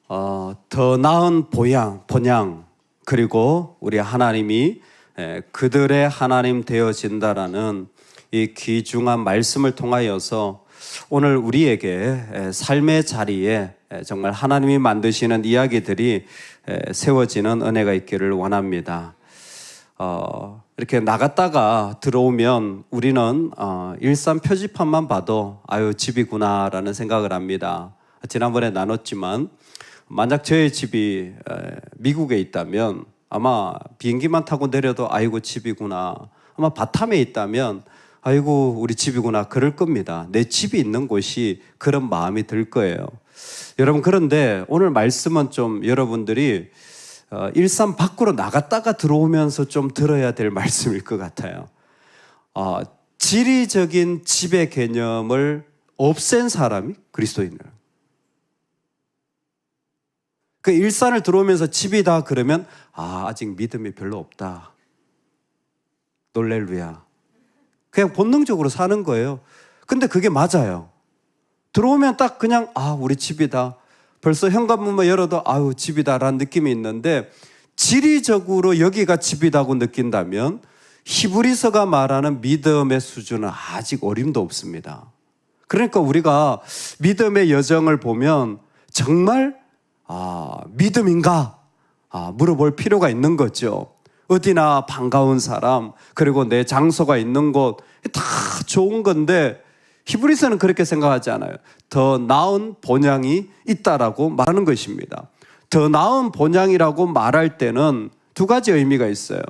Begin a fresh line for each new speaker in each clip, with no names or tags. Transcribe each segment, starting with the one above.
더 나은 본향 그리고 우리 하나님이 그들의 하나님 되어진다라는 이 귀중한 말씀을 통하여서 오늘 우리에게 삶의 자리에 정말 하나님이 만드시는 이야기들이 세워지는 은혜가 있기를 원합니다. 이렇게 나갔다가 들어오면 우리는 일산 표지판만 봐도 아유 집이구나라는 생각을 합니다. 지난번에 나눴지만 만약 저의 집이 미국에 있다면 아마 비행기만 타고 내려도 아이고 집이구나, 아마 바탐에 있다면 아이고 우리 집이구나 그럴 겁니다. 내 집이 있는 곳이 그런 마음이 들 거예요. 여러분, 그런데 오늘 말씀은 좀 여러분들이 일산 밖으로 나갔다가 들어오면서 좀 들어야 될 말씀일 것 같아요. 지리적인 집의 개념을 없앤 사람이 그리스도인이에요. 그 일산을 들어오면서 집이다 그러면 아직 믿음이 별로 없다. 놀렐루야. 그냥 본능적으로 사는 거예요. 근데 그게 맞아요. 들어오면 딱 그냥 우리 집이다. 벌써 현관문만 열어도 아유 집이다라는 느낌이 있는데 지리적으로 여기가 집이다고 느낀다면 히브리서가 말하는 믿음의 수준은 아직 어림도 없습니다. 그러니까 우리가 믿음의 여정을 보면 정말 믿음인가? 물어볼 필요가 있는 거죠. 어디나 반가운 사람, 그리고 내 장소가 있는 곳, 다 좋은 건데 히브리서는 그렇게 생각하지 않아요. 더 나은 본향이 있다라고 말하는 것입니다. 더 나은 본향이라고 말할 때는 두 가지 의미가 있어요.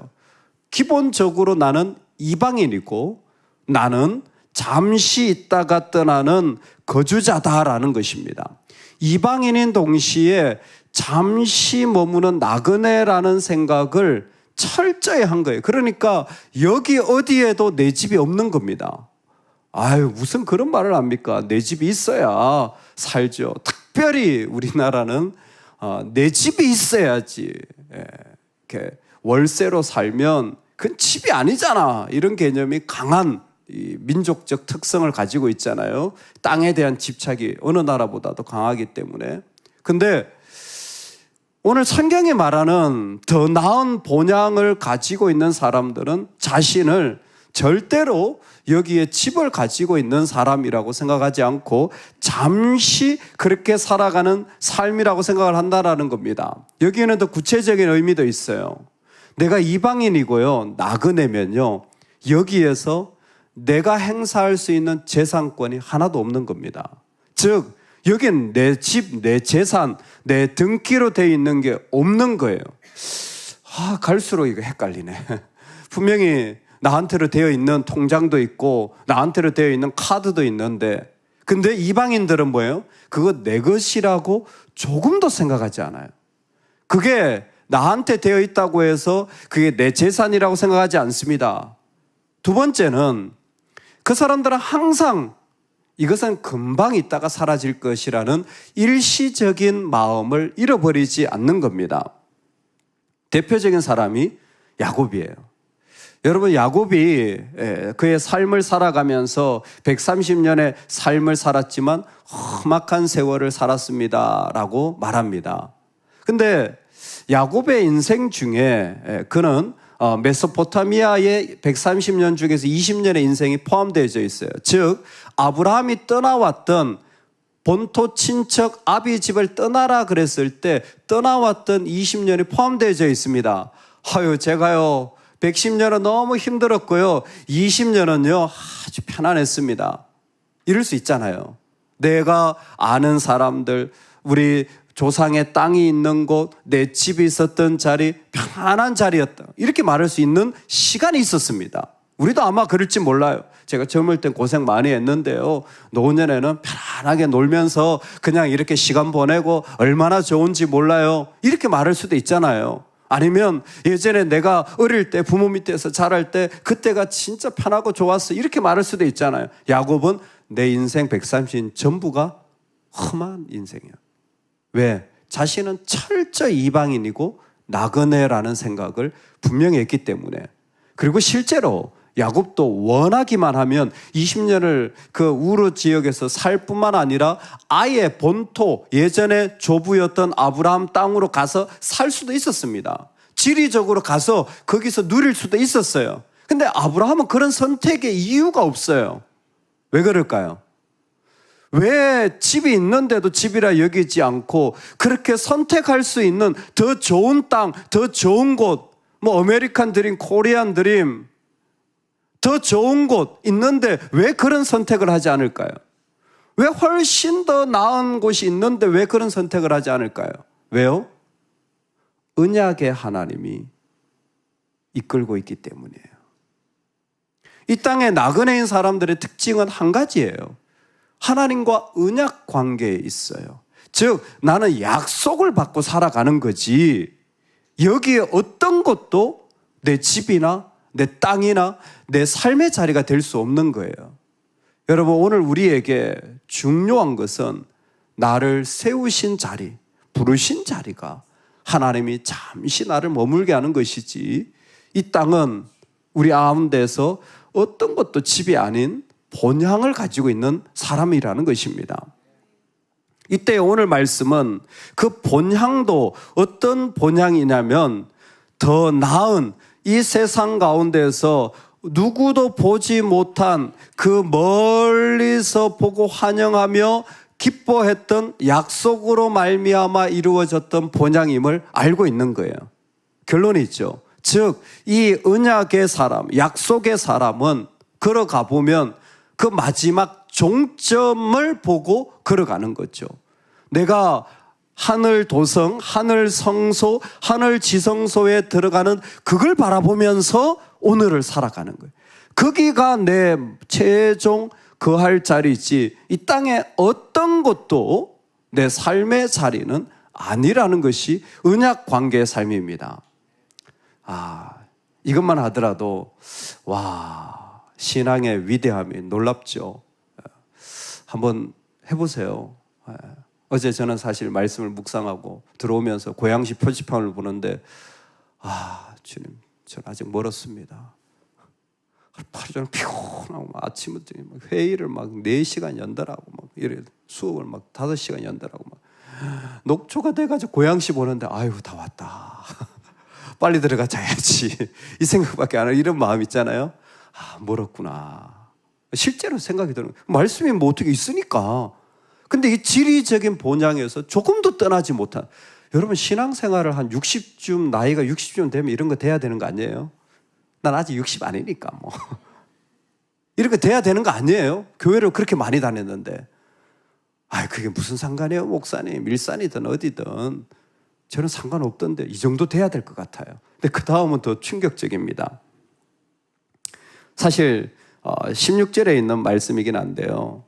기본적으로 나는 이방인이고 나는 잠시 있다가 떠나는 거주자다라는 것입니다. 이방인인 동시에 잠시 머무는 나그네라는 생각을 철저히 한 거예요. 그러니까 여기 어디에도 내 집이 없는 겁니다. 아유 무슨 그런 말을 합니까? 내 집이 있어야 살죠. 특별히 우리나라는 내 집이 있어야지. 이렇게 월세로 살면 그건 집이 아니잖아. 이런 개념이 강한 이 민족적 특성을 가지고 있잖아요. 땅에 대한 집착이 어느 나라보다도 강하기 때문에. 근데 오늘 성경이 말하는 더 나은 본향을 가지고 있는 사람들은 자신을 절대로 여기에 집을 가지고 있는 사람이라고 생각하지 않고 잠시 그렇게 살아가는 삶이라고 생각을 한다는 겁니다. 여기에는 더 구체적인 의미도 있어요. 내가 이방인이고요, 나그네면요, 여기에서 내가 행사할 수 있는 재산권이 하나도 없는 겁니다. 즉 여긴 내 집, 내 재산, 내 등기로 되어 있는 게 없는 거예요. 갈수록 이거 헷갈리네. 분명히 나한테로 되어 있는 통장도 있고 나한테로 되어 있는 카드도 있는데, 근데 이방인들은 뭐예요? 그거 내 것이라고 조금도 생각하지 않아요. 그게 나한테 되어 있다고 해서 그게 내 재산이라고 생각하지 않습니다. 두 번째는 그 사람들은 항상 이것은 금방 있다가 사라질 것이라는 일시적인 마음을 잃어버리지 않는 겁니다. 대표적인 사람이 야곱이에요. 여러분, 야곱이 그의 삶을 살아가면서 130년의 삶을 살았지만 험악한 세월을 살았습니다 라고 말합니다. 근데 야곱의 인생 중에 그는 메소포타미아의 130년 중에서 20년의 인생이 포함되어 있어요. 즉 아브라함이 떠나왔던 본토 친척 아비 집을 떠나라 그랬을 때 떠나왔던 20년이 포함되어 있습니다. 제가요 110년은 너무 힘들었고요 20년은요 아주 편안했습니다. 이럴 수 있잖아요. 내가 아는 사람들, 우리 조상의 땅이 있는 곳, 내 집이 있었던 자리, 편안한 자리였다, 이렇게 말할 수 있는 시간이 있었습니다. 우리도 아마 그럴지 몰라요. 제가 젊을 땐 고생 많이 했는데요, 노년에는 편안하게 놀면서 그냥 이렇게 시간 보내고 얼마나 좋은지 몰라요, 이렇게 말할 수도 있잖아요. 아니면 예전에 내가 어릴 때 부모 밑에서 자랄 때 그때가 진짜 편하고 좋았어, 이렇게 말할 수도 있잖아요. 야곱은 내 인생 130년 전부가 험한 인생이야. 왜? 자신은 철저히 이방인이고 나그네라는 생각을 분명히 했기 때문에. 그리고 실제로 야곱도 원하기만 하면 20년을 그 우르 지역에서 살 뿐만 아니라 아예 본토, 예전에 조부였던 아브라함 땅으로 가서 살 수도 있었습니다. 지리적으로 가서 거기서 누릴 수도 있었어요. 근데 아브라함은 그런 선택의 이유가 없어요. 왜 그럴까요? 왜 집이 있는데도 집이라 여기지 않고 그렇게 선택할 수 있는 더 좋은 땅, 더 좋은 곳, 뭐 아메리칸 드림, 코리안 드림, 더 좋은 곳 있는데 왜 그런 선택을 하지 않을까요? 왜 훨씬 더 나은 곳이 있는데 왜 그런 선택을 하지 않을까요? 왜요? 언약의 하나님이 이끌고 있기 때문이에요. 이 땅에 나그네인 사람들의 특징은 한 가지예요. 하나님과 언약 관계에 있어요. 즉 나는 약속을 받고 살아가는 거지 여기에 어떤 것도 내 집이나 내 땅이나 내 삶의 자리가 될 수 없는 거예요. 여러분 오늘 우리에게 중요한 것은 나를 세우신 자리, 부르신 자리가 하나님이 잠시 나를 머물게 하는 것이지 이 땅은 우리 가운데서 어떤 것도 집이 아닌 본향을 가지고 있는 사람이라는 것입니다. 이때 오늘 말씀은 그 본향도 어떤 본향이냐면 더 나은 이 세상 가운데서 누구도 보지 못한 그 멀리서 보고 환영하며 기뻐했던 약속으로 말미암아 이루어졌던 본향임을 알고 있는 거예요. 결론이 있죠. 즉 이 언약의 사람, 약속의 사람은 걸어가 보면 그 마지막 종점을 보고 걸어가는 거죠. 내가 하늘 도성, 하늘 성소, 하늘 지성소에 들어가는 그걸 바라보면서 오늘을 살아가는 거예요. 거기가 내 최종 거할 자리지 이 땅에 어떤 것도 내 삶의 자리는 아니라는 것이 언약 관계의 삶입니다. 이것만 하더라도 와, 신앙의 위대함이 놀랍죠. 한번 해보세요. 어제 저는 사실 말씀을 묵상하고 들어오면서 고양시 표지판을 보는데 주님, 저는 아직 멀었습니다. 하루 종일 피곤하고 아침부터 회의를 막 4시간 연달하고 막 이래 수업을 막 5시간 연달하고 막 녹초가 돼가지고 고양시 보는데 아유 다 왔다. 빨리 들어가 자야지. 이 생각밖에 안 해요. 이런 마음 있잖아요. 멀었구나. 실제로 생각이 드는 거예요. 말씀이 뭐 어떻게 있으니까. 근데 이 지리적인 본향에서 조금도 떠나지 못한 여러분 신앙생활을 한 60쯤 나이가 60쯤 되면 이런 거 돼야 되는 거 아니에요? 난 아직 60 아니니까 뭐 이런 거 돼야 되는 거 아니에요? 교회를 그렇게 많이 다녔는데 그게 무슨 상관이에요? 목사님 일산이든 어디든 저는 상관없던데 이 정도 돼야 될 것 같아요. 근데 그 다음은 더 충격적입니다. 사실 16절에 있는 말씀이긴 한데요.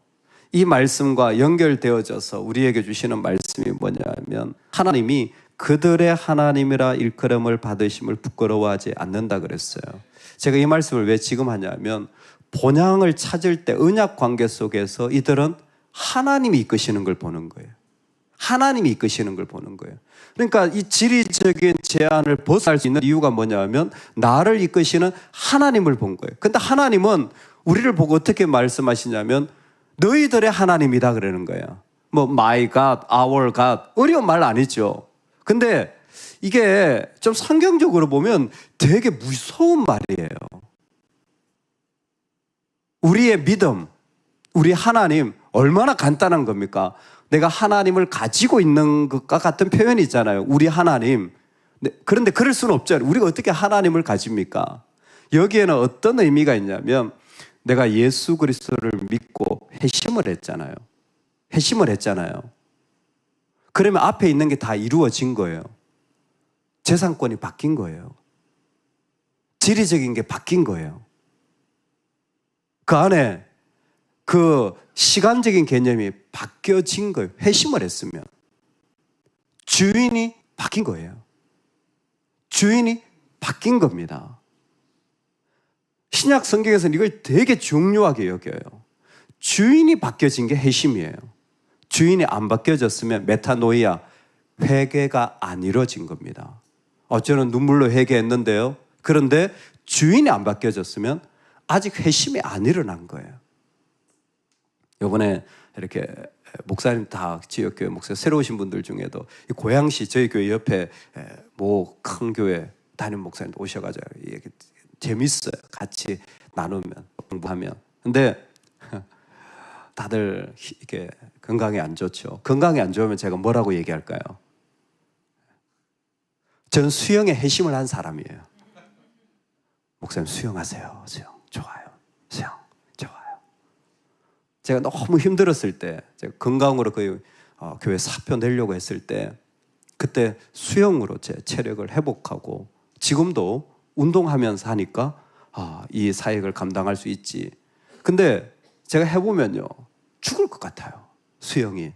이 말씀과 연결되어져서 우리에게 주시는 말씀이 뭐냐면 하나님이 그들의 하나님이라 일컬음을 받으심을 부끄러워하지 않는다 그랬어요. 제가 이 말씀을 왜 지금 하냐면 본향을 찾을 때 언약 관계 속에서 이들은 하나님이 이끄시는 걸 보는 거예요. 하나님이 이끄시는 걸 보는 거예요. 그러니까 이 지리적인 제한을 벗어날 수 있는 이유가 뭐냐면 나를 이끄시는 하나님을 본 거예요. 근데 하나님은 우리를 보고 어떻게 말씀하시냐면 너희들의 하나님이다 그러는 거예요. 뭐 my God, our God 어려운 말 아니죠. 근데 이게 좀 성경적으로 보면 되게 무서운 말이에요. 우리의 믿음, 우리 하나님 얼마나 간단한 겁니까? 내가 하나님을 가지고 있는 것과 같은 표현이 있잖아요. 우리 하나님. 그런데 그럴 수는 없잖아요. 우리가 어떻게 하나님을 가집니까? 여기에는 어떤 의미가 있냐면 내가 예수 그리스도를 믿고 회심을 했잖아요. 회심을 했잖아요. 그러면 앞에 있는 게 다 이루어진 거예요. 재산권이 바뀐 거예요. 지리적인 게 바뀐 거예요. 그 안에 그 시간적인 개념이 바뀌어진 거예요. 회심을 했으면. 주인이 바뀐 거예요. 주인이 바뀐 겁니다. 신약 성경에서는 이걸 되게 중요하게 여겨요. 주인이 바뀌어진 게 회심이에요. 주인이 안 바뀌어졌으면 메타노이아, 회개가 안 이루어진 겁니다. 저는 눈물로 회개했는데요. 그런데 주인이 안 바뀌어졌으면 아직 회심이 안 일어난 거예요. 이번에 이렇게 목사님 다 지역교회 목사 새로 오신 분들 중에도 고양시 저희 교회 옆에 뭐 큰 교회 담임 목사님 오셔가지고 재밌어요. 같이 나누면 공부하면. 근데 다들 이게 건강이 안 좋죠. 건강이 안 좋으면 제가 뭐라고 얘기할까요? 저는 수영에 회심을 한 사람이에요. 목사님 수영하세요. 수영 좋아요. 수영 좋아요. 제가 너무 힘들었을 때, 제가 건강으로 거의 교회 사표 내려고 했을 때, 그때 수영으로 제 체력을 회복하고 지금도 운동하면서 하니까 이 사역을 감당할 수 있지. 근데 제가 해보면요, 죽을 것 같아요. 수영이.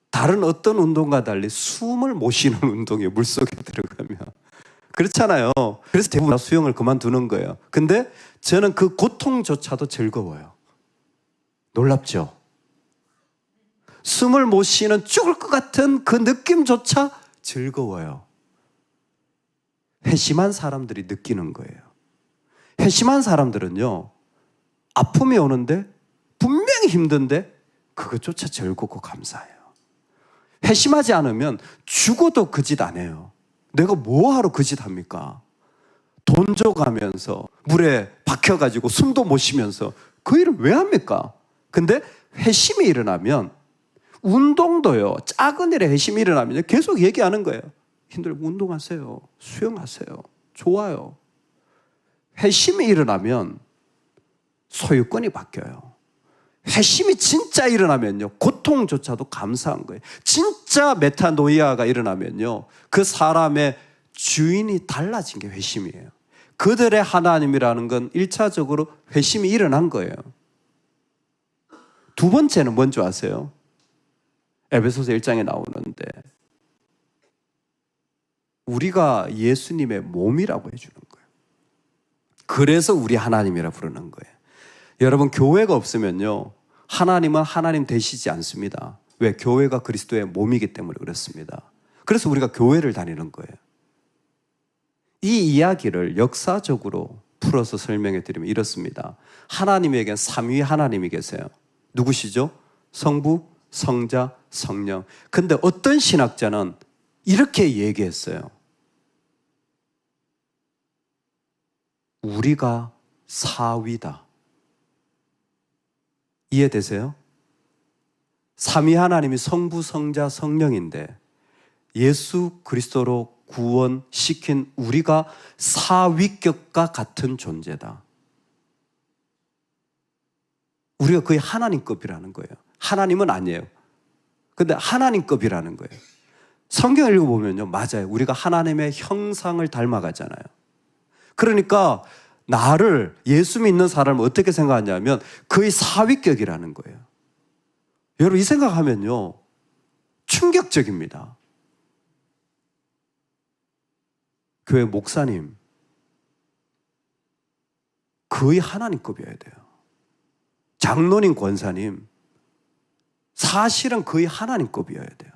다른 어떤 운동과 달리 숨을 못 쉬는 운동이에요. 물속에 들어가면. 그렇잖아요. 그래서 대부분 수영을 그만두는 거예요. 근데 저는 그 고통조차도 즐거워요. 놀랍죠? 숨을 못 쉬는 죽을 것 같은 그 느낌조차 즐거워요. 회심한 사람들이 느끼는 거예요. 회심한 사람들은요, 아픔이 오는데 분명히 힘든데 그것조차 즐겁고 감사해요. 회심하지 않으면 죽어도 그 짓 안 해요. 내가 뭐하러 그 짓 합니까? 돈 줘가면서 물에 박혀가지고 숨도 못 쉬면서 그 일을 왜 합니까? 근데 회심이 일어나면, 운동도요, 작은 일에 회심이 일어나면 계속 얘기하는 거예요. 힘들면 운동하세요. 수영하세요. 좋아요. 회심이 일어나면 소유권이 바뀌어요. 회심이 진짜 일어나면요, 고통조차도 감사한 거예요. 진짜 메타노이아가 일어나면요, 그 사람의 주인이 달라진 게 회심이에요. 그들의 하나님이라는 건 1차적으로 회심이 일어난 거예요. 두 번째는 뭔지 아세요? 에베소서 1장에 나오는데, 우리가 예수님의 몸이라고 해주는 거예요. 그래서 우리 하나님이라 부르는 거예요. 여러분, 교회가 없으면요, 하나님은 하나님 되시지 않습니다. 왜? 교회가 그리스도의 몸이기 때문에 그렇습니다. 그래서 우리가 교회를 다니는 거예요. 이 이야기를 역사적으로 풀어서 설명해 드리면 이렇습니다. 하나님에겐 삼위 하나님이 계세요. 누구시죠? 성부, 성자, 성령. 근데 어떤 신학자는 이렇게 얘기했어요. 우리가 사위다. 이해되세요? 삼위 하나님이 성부, 성자, 성령인데 예수 그리스도로 구원시킨 우리가 사위격과 같은 존재다. 우리가 거의 하나님급이라는 거예요. 하나님은 아니에요. 근데 하나님급이라는 거예요. 성경을 읽어보면요, 맞아요. 우리가 하나님의 형상을 닮아가잖아요. 그러니까 나를, 예수 믿는 사람을 어떻게 생각하냐면 거의 사위격이라는 거예요. 여러분, 이 생각하면요, 충격적입니다. 교회 목사님, 거의 하나님급이어야 돼요. 장로님, 권사님, 사실은 거의 하나님급이어야 돼요.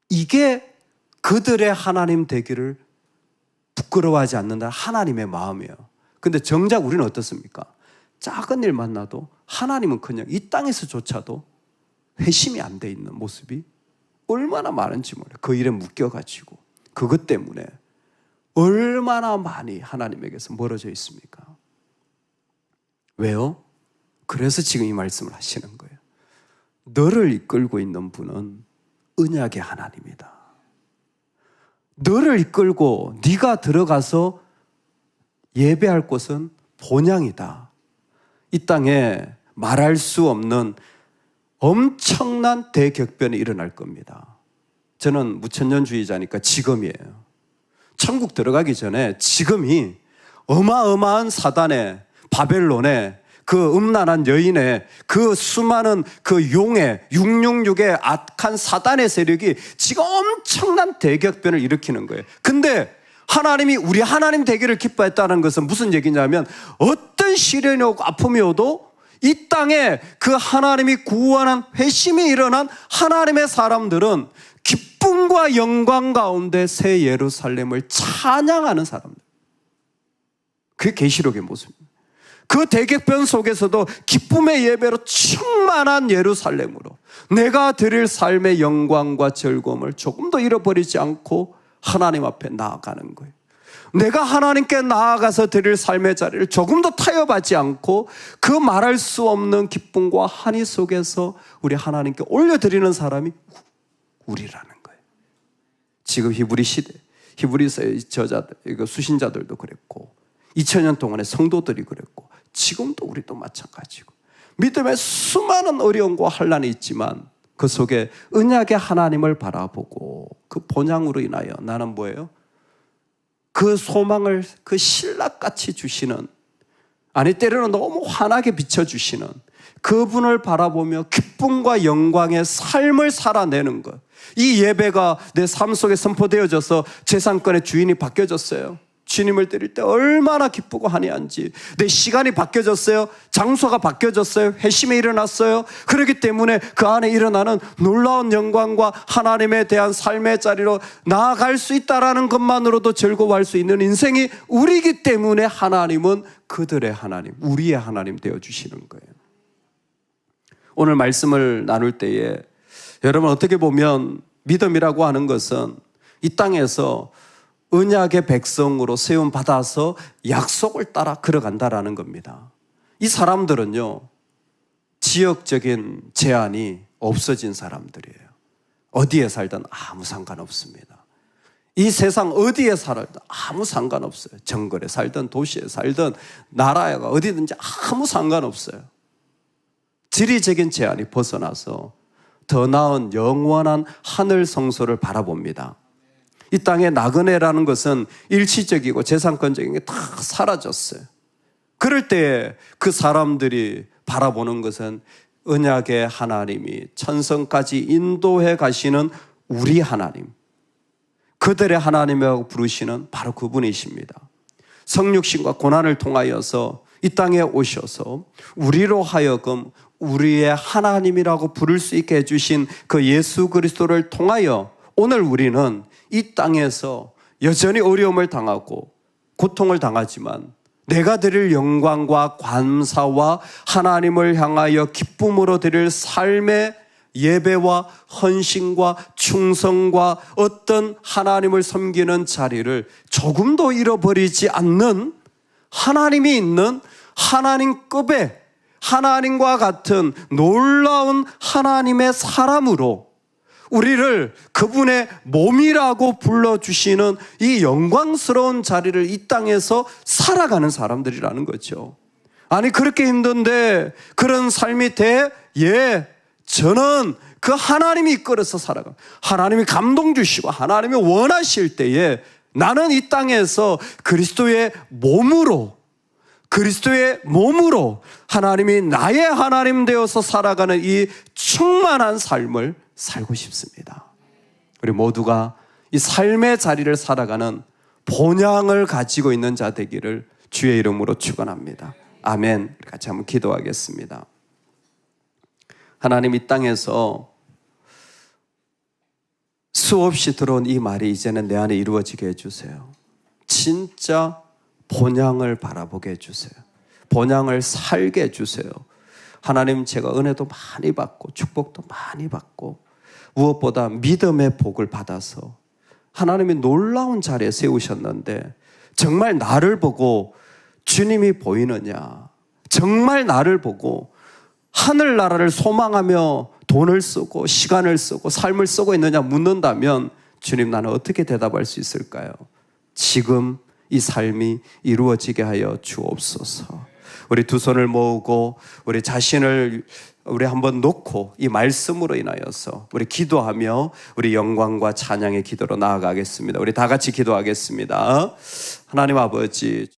이게 그들의 하나님 되기를 부끄러워하지 않는다, 하나님의 마음이에요. 근데 정작 우리는 어떻습니까? 작은 일 만나도 하나님은커녕 이 땅에서조차도 회심이 안 돼 있는 모습이 얼마나 많은지 몰라요. 그 일에 묶여가지고 그것 때문에 얼마나 많이 하나님에게서 멀어져 있습니까? 왜요? 그래서 지금 이 말씀을 하시는 거예요. 너를 이끌고 있는 분은 언약의 하나님이다. 너를 이끌고 네가 들어가서 예배할 곳은 본향이다. 이 땅에 말할 수 없는 엄청난 대격변이 일어날 겁니다. 저는 무천년주의자니까 지금이에요. 천국 들어가기 전에 지금이 어마어마한 사단의, 바벨론의 그 음란한 여인의, 그 수많은 그 용의 666의 악한 사단의 세력이 지금 엄청난 대격변을 일으키는 거예요. 근데 하나님이 우리 하나님 되기를 기뻐했다는 것은 무슨 얘기냐면, 어떤 시련이 오고 아픔이 오도 이 땅에 그 하나님이 구원한 회심이 일어난 하나님의 사람들은 기쁨과 영광 가운데 새 예루살렘을 찬양하는 사람들. 그게 계시록의 모습입니다. 그 대격변 속에서도 기쁨의 예배로 충만한 예루살렘으로 내가 드릴 삶의 영광과 즐거움을 조금도 잃어버리지 않고 하나님 앞에 나아가는 거예요. 내가 하나님께 나아가서 드릴 삶의 자리를 조금도 타협하지 않고 그 말할 수 없는 기쁨과 한이 속에서 우리 하나님께 올려드리는 사람이 우리라는 거예요. 지금 히브리 시대, 히브리서의 저자들, 수신자들도 그랬고 2000년 동안의 성도들이 그랬고 지금도 우리도 마찬가지고 믿음에 수많은 어려움과 환난이 있지만 그 속에 언약의 하나님을 바라보고 그 본향으로 인하여 나는 뭐예요? 그 소망을 그 신락같이 주시는, 아니 때로는 너무 환하게 비춰주시는 그분을 바라보며 기쁨과 영광의 삶을 살아내는 것. 이 예배가 내 삶 속에 선포되어져서 재산권의 주인이 바뀌어졌어요. 주님을 드릴 때 얼마나 기쁘고 한이한지. 내 시간이 바뀌어졌어요. 장소가 바뀌어졌어요. 회심이 일어났어요. 그렇기 때문에 그 안에 일어나는 놀라운 영광과 하나님에 대한 삶의 자리로 나아갈 수 있다는 것만으로도 즐거워할 수 있는 인생이 우리이기 때문에 하나님은 그들의 하나님, 우리의 하나님 되어주시는 거예요. 오늘 말씀을 나눌 때에 여러분 어떻게 보면 믿음이라고 하는 것은 이 땅에서 언약의 백성으로 세움받아서 약속을 따라 걸어간다라는 겁니다. 이 사람들은요, 지역적인 제한이 없어진 사람들이에요. 어디에 살든 아무 상관없습니다. 이 세상 어디에 살든 아무 상관없어요. 정글에 살든 도시에 살든 나라가 어디든지 아무 상관없어요. 지리적인 제한이 벗어나서 더 나은 영원한 하늘 성소를 바라봅니다. 이 땅의 나그네라는 것은 일시적이고 재산권적인 게 다 사라졌어요. 그럴 때 그 사람들이 바라보는 것은 언약의 하나님이 천성까지 인도해 가시는 우리 하나님, 그들의 하나님이라고 부르시는 바로 그분이십니다. 성육신과 고난을 통하여서 이 땅에 오셔서 우리로 하여금 우리의 하나님이라고 부를 수 있게 해주신 그 예수 그리스도를 통하여 오늘 우리는 이 땅에서 여전히 어려움을 당하고 고통을 당하지만 내가 드릴 영광과 감사와 하나님을 향하여 기쁨으로 드릴 삶의 예배와 헌신과 충성과 어떤 하나님을 섬기는 자리를 조금도 잃어버리지 않는 하나님이 있는 하나님급의 하나님과 같은 놀라운 하나님의 사람으로 우리를 그분의 몸이라고 불러주시는 이 영광스러운 자리를 이 땅에서 살아가는 사람들이라는 거죠. 아니 그렇게 힘든데 그런 삶이 돼? 예, 저는 그 하나님이 이끌어서 살아가. 하나님이 감동 주시고 하나님이 원하실 때에 나는 이 땅에서 그리스도의 몸으로 하나님이 나의 하나님 되어서 살아가는 이 충만한 삶을 살고 싶습니다. 우리 모두가 이 삶의 자리를 살아가는 본향을 가지고 있는 자 되기를 주의 이름으로 축원합니다. 아멘. 같이 한번 기도하겠습니다. 하나님, 이 땅에서 수없이 들어온 이 말이 이제는 내 안에 이루어지게 해주세요. 진짜 본향을 바라보게 해주세요. 본향을 살게 해주세요. 하나님, 제가 은혜도 많이 받고 축복도 많이 받고 무엇보다 믿음의 복을 받아서 하나님이 놀라운 자리에 세우셨는데 정말 나를 보고 주님이 보이느냐, 정말 나를 보고 하늘나라를 소망하며 돈을 쓰고 시간을 쓰고 삶을 쓰고 있느냐 묻는다면 주님, 나는 어떻게 대답할 수 있을까요? 지금 이 삶이 이루어지게 하여 주옵소서. 우리 두 손을 모으고 우리 자신을 우리 한번 놓고 이 말씀으로 인하여서 우리 기도하며 우리 영광과 찬양의 기도로 나아가겠습니다. 우리 다 같이 기도하겠습니다. 하나님 아버지,